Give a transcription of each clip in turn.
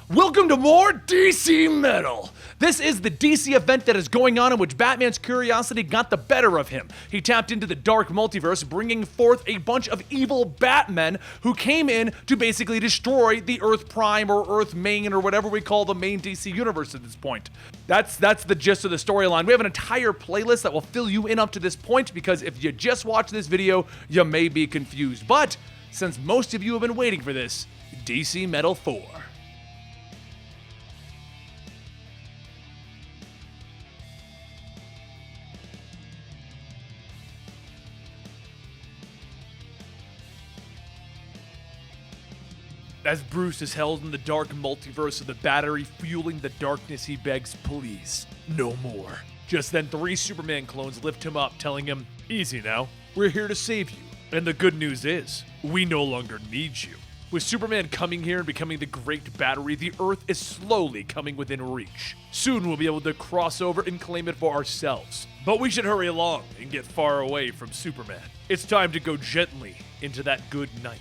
Welcome to more DC Metal! This is the DC event that is going on in which Batman's curiosity got the better of him. He tapped into the dark multiverse, bringing forth a bunch of evil Batmen who came in to basically destroy the Earth Prime or Earth Main or whatever we call the main DC universe at this point. That's the gist of the storyline. We have an entire playlist that will fill you in up to this point because if you just watch this video, you may be confused. But since most of you have been waiting for this, DC Metal 4. As Bruce is held in the dark multiverse of the battery fueling the darkness, he begs, please, no more. Just then 3 Superman clones lift him up, telling him, easy now, we're here to save you. And the good news is, we no longer need you. With Superman coming here and becoming the Great Battery, the Earth is slowly coming within reach. Soon we'll be able to cross over and claim it for ourselves. But we should hurry along and get far away from Superman. It's time to go gently into that good night.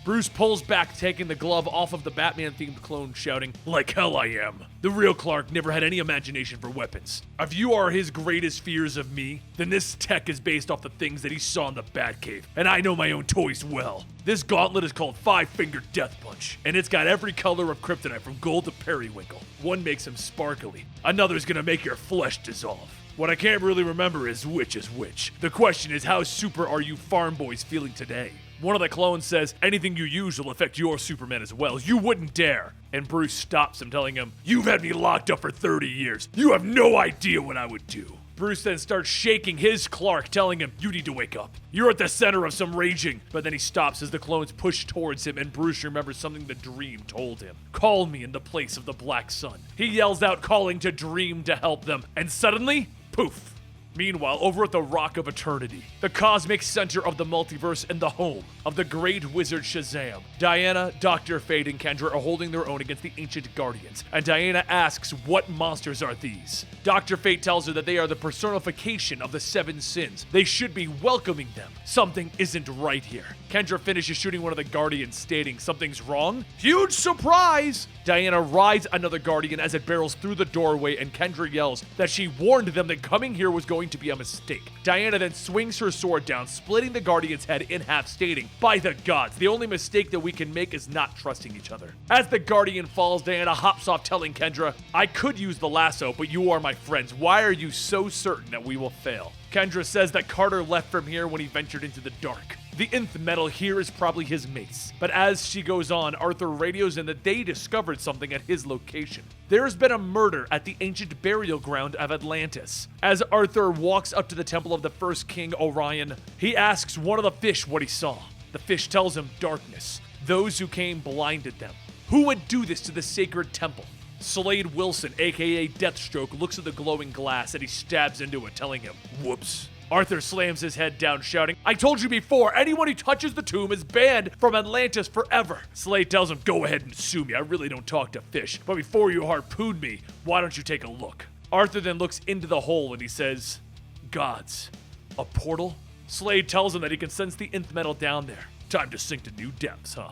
Bruce pulls back, taking the glove off of the Batman-themed clone, shouting, like hell I am. The real Clark never had any imagination for weapons. If you are his greatest fears of me, then this tech is based off the things that he saw in the Batcave, and I know my own toys well. This gauntlet is called Five-Finger Death Punch, and it's got every color of kryptonite from gold to periwinkle. One makes him sparkly, another's gonna make your flesh dissolve. What I can't really remember is which is which. The question is, how super are you farm boys feeling today? One of the clones says, anything you use will affect your Superman as well. You wouldn't dare. And Bruce stops him, telling him, you've had me locked up for 30 years. You have no idea what I would do. Bruce then starts shaking his Clark, telling him, you need to wake up. You're at the center of some raging. But then he stops as the clones push towards him, and Bruce remembers something the Dream told him. Call me in the place of the Black Sun. He yells out, calling to Dream to help them. And suddenly, poof. Meanwhile, over at the Rock of Eternity, the cosmic center of the multiverse and the home of the great wizard Shazam, Diana, Dr. Fate, and Kendra are holding their own against the Ancient Guardians, and Diana asks, what monsters are these? Dr. Fate tells her that they are the personification of the 7 sins. They should be welcoming them. Something isn't right here. Kendra finishes shooting one of the Guardians, stating, something's wrong? Huge surprise! Diana rides another Guardian as it barrels through the doorway, and Kendra yells that she warned them that coming here was going to be a mistake. Diana then swings her sword down, splitting the Guardian's head in half, stating, by the gods, the only mistake that we can make is not trusting each other. As the Guardian falls, Diana hops off, telling Kendra, I could use the lasso, but you are my friends. Why are you so certain that we will fail? Kendra says that Carter left from here when he ventured into the dark. The nth metal here is probably his mace. But as she goes on, Arthur radios in that they discovered something at his location. There has been a murder at the ancient burial ground of Atlantis. As Arthur walks up to the temple of the first king, Orion, he asks one of the fish what he saw. The fish tells him darkness. Those who came blinded them. Who would do this to the sacred temple? Slade Wilson, aka Deathstroke, looks at the glowing glass and he stabs into it, telling him, whoops. Arthur slams his head down, shouting, I told you before, anyone who touches the tomb is banned from Atlantis forever. Slade tells him, go ahead and sue me, I really don't talk to fish, but before you harpoon me, why don't you take a look? Arthur then looks into the hole and he says, gods, a portal? Slade tells him that he can sense the nth metal down there. Time to sink to new depths, huh?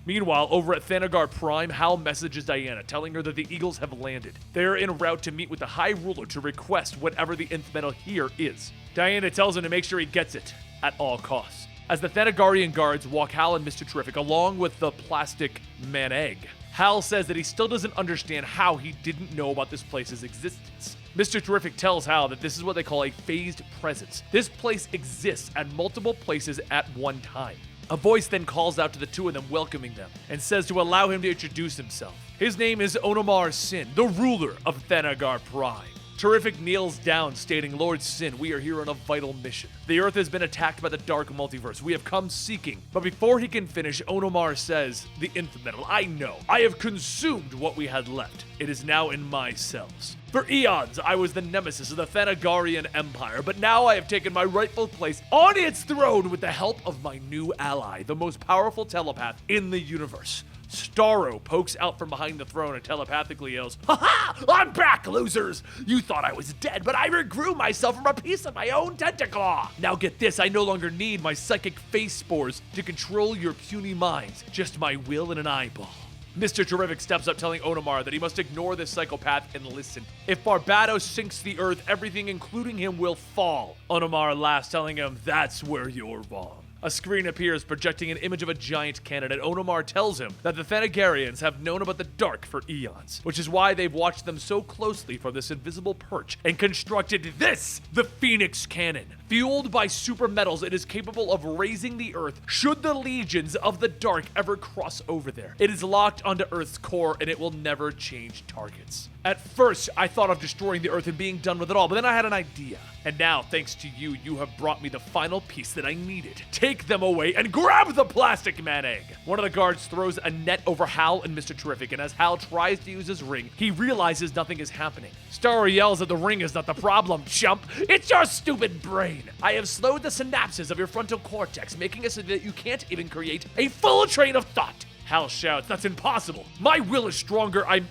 Meanwhile, over at Thanagar Prime, Hal messages Diana, telling her that the Eagles have landed. They are en route to meet with the High Ruler to request whatever the nth metal here is. Diana tells him to make sure he gets it at all costs. As the Thanagarian guards walk Hal and Mr. Terrific along with the plastic man-egg, Hal says that he still doesn't understand how he didn't know about this place's existence. Mr. Terrific tells Hal that this is what they call a phased presence. This place exists at multiple places at one time. A voice then calls out to the two of them, welcoming them, and says to allow him to introduce himself. His name is Onomar Sin, the ruler of Thanagar Prime. Terrific kneels down, stating, Lord Sin, we are here on a vital mission. The Earth has been attacked by the dark multiverse. We have come seeking. But before he can finish, Onomar says, the nth metal, I know. I have consumed what we had left. It is now in my cells. For eons, I was the nemesis of the Thanagarian Empire, but now I have taken my rightful place on its throne with the help of my new ally, the most powerful telepath in the universe. Starro pokes out from behind the throne and telepathically yells, "Ha ha! I'm back, losers! You thought I was dead, but I regrew myself from a piece of my own tentacle! Now get this, I no longer need my psychic face spores to control your puny minds, just my will and an eyeball." Mr. Terrific steps up telling Onimar that he must ignore this psychopath and listen. If Barbados sinks the Earth, everything including him will fall. Onimar laughs, telling him that's where you're wrong. A screen appears projecting an image of a giant cannon, and Onimar tells him that the Thanagarians have known about the Dark for eons, which is why they've watched them so closely from this invisible perch and constructed this, the Phoenix Cannon. Fueled by super metals, it is capable of raising the Earth should the legions of the Dark ever cross over there. It is locked onto Earth's core, and it will never change targets. At first, I thought of destroying the Earth and being done with it all, but then I had an idea. And now, thanks to you, you have brought me the final piece that I needed. Take them away and grab the plastic man-egg! One of the guards throws a net over Hal and Mr. Terrific, and as Hal tries to use his ring, he realizes nothing is happening. Starro yells that the ring is not the problem, chump. It's your stupid brain! I have slowed the synapses of your frontal cortex, making it so that you can't even create a full train of thought! Hal shouts, that's impossible! My will is stronger, I'm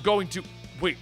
going to... Wait,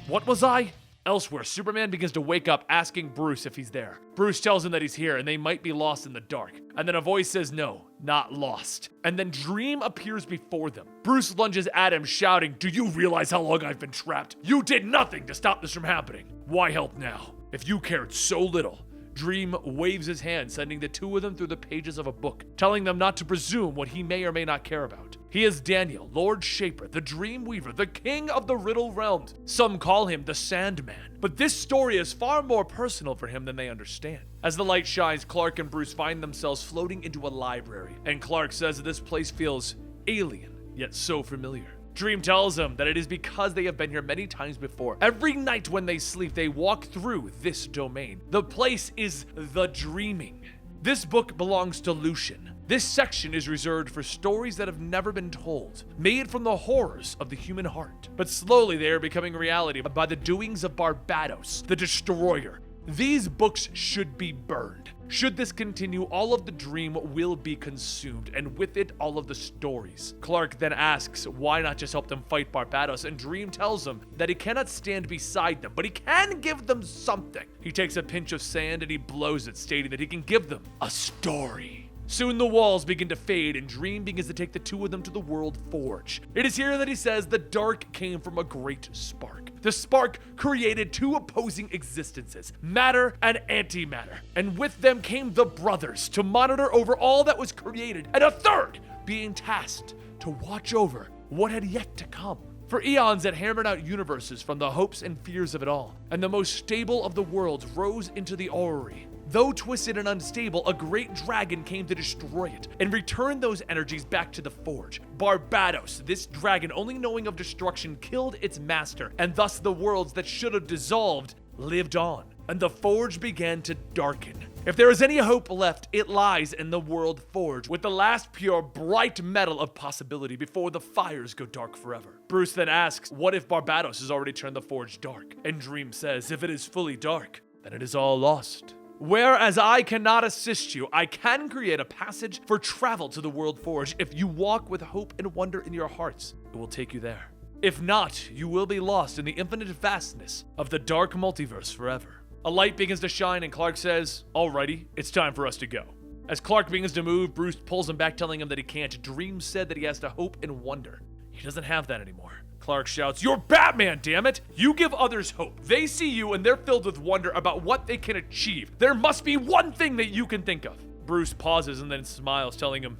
what was I? Elsewhere, Superman begins to wake up asking Bruce if he's there. Bruce tells him that he's here and they might be lost in the dark. And then a voice says no, not lost. And then Dream appears before them. Bruce lunges at him shouting, do you realize how long I've been trapped? You did nothing to stop this from happening. Why help now? If you cared so little. Dream waves his hand, sending the two of them through the pages of a book, telling them not to presume what he may or may not care about. He is Daniel, Lord Shaper, the Dream Weaver, the king of the Riddle Realms. Some call him the Sandman, but this story is far more personal for him than they understand. As the light shines, Clark and Bruce find themselves floating into a library, and Clark says that this place feels alien, yet so familiar. Dream tells him that it is because they have been here many times before. Every night when they sleep, they walk through this domain. The place is the Dreaming. This book belongs to Lucian. This section is reserved for stories that have never been told, made from the horrors of the human heart. But slowly they are becoming reality by the doings of Barbados, the Destroyer. These books should be burned. Should this continue, all of the Dream will be consumed, and with it, all of the stories. Clark then asks why not just help them fight Barbados, and Dream tells him that he cannot stand beside them, but he can give them something. He takes a pinch of sand and he blows it, stating that he can give them a story. Soon the walls begin to fade, and Dream begins to take the two of them to the World Forge. It is here that he says the dark came from a great spark. The spark created two opposing existences, matter and antimatter, and with them came the brothers to monitor over all that was created, and a third being tasked to watch over what had yet to come. For eons it hammered out universes from the hopes and fears of it all, and the most stable of the worlds rose into the orrery. Though twisted and unstable, a great dragon came to destroy it and return those energies back to the forge. Barbados, this dragon, only knowing of destruction, killed its master, and thus the worlds that should have dissolved lived on, and the forge began to darken. If there is any hope left, it lies in the World Forge, with the last pure, bright metal of possibility before the fires go dark forever. Bruce then asks, what if Barbados has already turned the forge dark? And Dream says, if it is fully dark, then it is all lost. Whereas I cannot assist you, I can create a passage for travel to the World Forge. If you walk with hope and wonder in your hearts, it will take you there. If not, you will be lost in the infinite vastness of the dark multiverse forever. A light begins to shine and Clark says, alrighty, it's time for us to go. As Clark begins to move, Bruce pulls him back, telling him that he can't. Dream said that he has to hope and wonder. He doesn't have that anymore. Clark shouts, you're Batman, damn it! You give others hope. They see you and they're filled with wonder about what they can achieve. There must be one thing that you can think of. Bruce pauses and then smiles, telling him,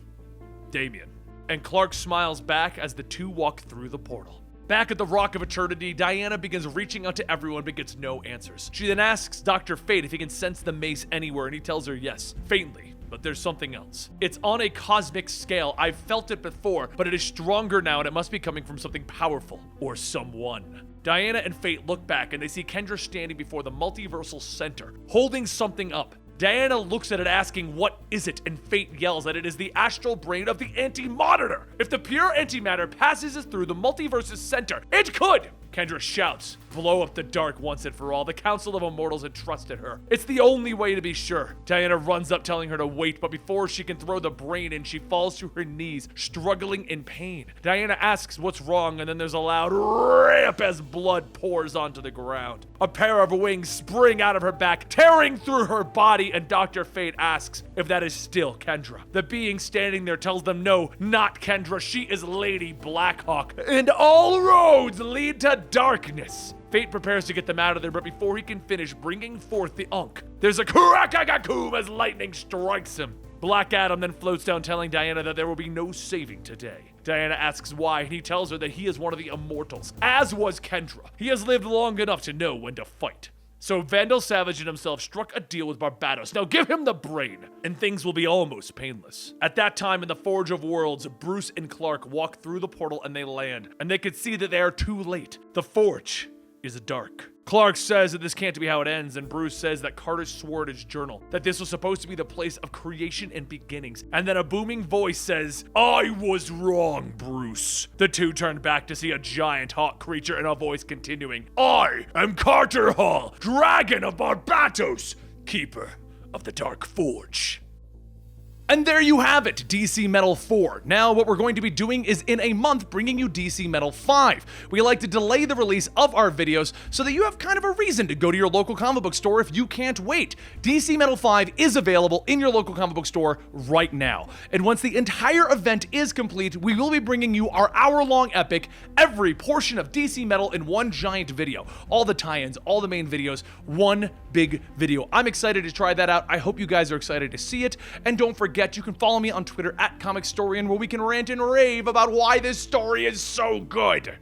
Damien. And Clark smiles back as the two walk through the portal. Back at the Rock of Eternity, Diana begins reaching out to everyone but gets no answers. She then asks Dr. Fate if he can sense the mace anywhere, and he tells her yes, faintly. But there's something else. It's on a cosmic scale. I've felt it before, but it is stronger now and it must be coming from something powerful or someone. Diana and Fate look back and they see Kendra standing before the multiversal center, holding something up. Diana looks at it asking, what is it? And Fate yells that it is the astral brain of the Anti-Monitor. If the pure antimatter passes us through the multiverse's center, it could Kendra shouts, blow up the dark once and for all. The Council of Immortals had trusted her. It's the only way to be sure. Diana runs up telling her to wait, but before she can throw the brain in, she falls to her knees, struggling in pain. Diana asks what's wrong, and then there's a loud rip as blood pours onto the ground. A pair of wings spring out of her back, tearing through her body, and Dr. Fate asks if that is still Kendra. The being standing there tells them no, not Kendra, she is Lady Blackhawk, and all roads lead to darkness. Fate prepares to get them out of there, but before he can finish bringing forth the Unk, there's a crack-a-coom as lightning strikes him. Black Adam then floats down telling Diana that there will be no saving today. Diana asks why, and he tells her that he is one of the Immortals, as was Kendra. He has lived long enough to know when to fight. So Vandal Savage and himself struck a deal with Barbados. Now give him the brain, and things will be almost painless. At that time in the Forge of Worlds, Bruce and Clark walk through the portal and they land, and they can see that they are too late. The Forge is dark. Clark says that this can't be how it ends, and Bruce says that Carter swore in his journal that this was supposed to be the place of creation and beginnings, and then a booming voice says, I was wrong, Bruce. The two turned back to see a giant hawk creature and a voice continuing, I am Carter Hall, Dragon of Barbatos, Keeper of the Dark Forge. And there you have it, DC Metal 4. Now what we're going to be doing is in a month bringing you DC Metal 5. We like to delay the release of our videos so that you have kind of a reason to go to your local comic book store if you can't wait. DC Metal 5 is available in your local comic book store right now. And once the entire event is complete, we will be bringing you our hour-long epic, every portion of DC Metal in one giant video. All the tie-ins, all the main videos, one big video. I'm excited to try that out. I hope you guys are excited to see it. And don't forget, you can follow me on Twitter at Comicstorian, where we can rant and rave about why this story is so good.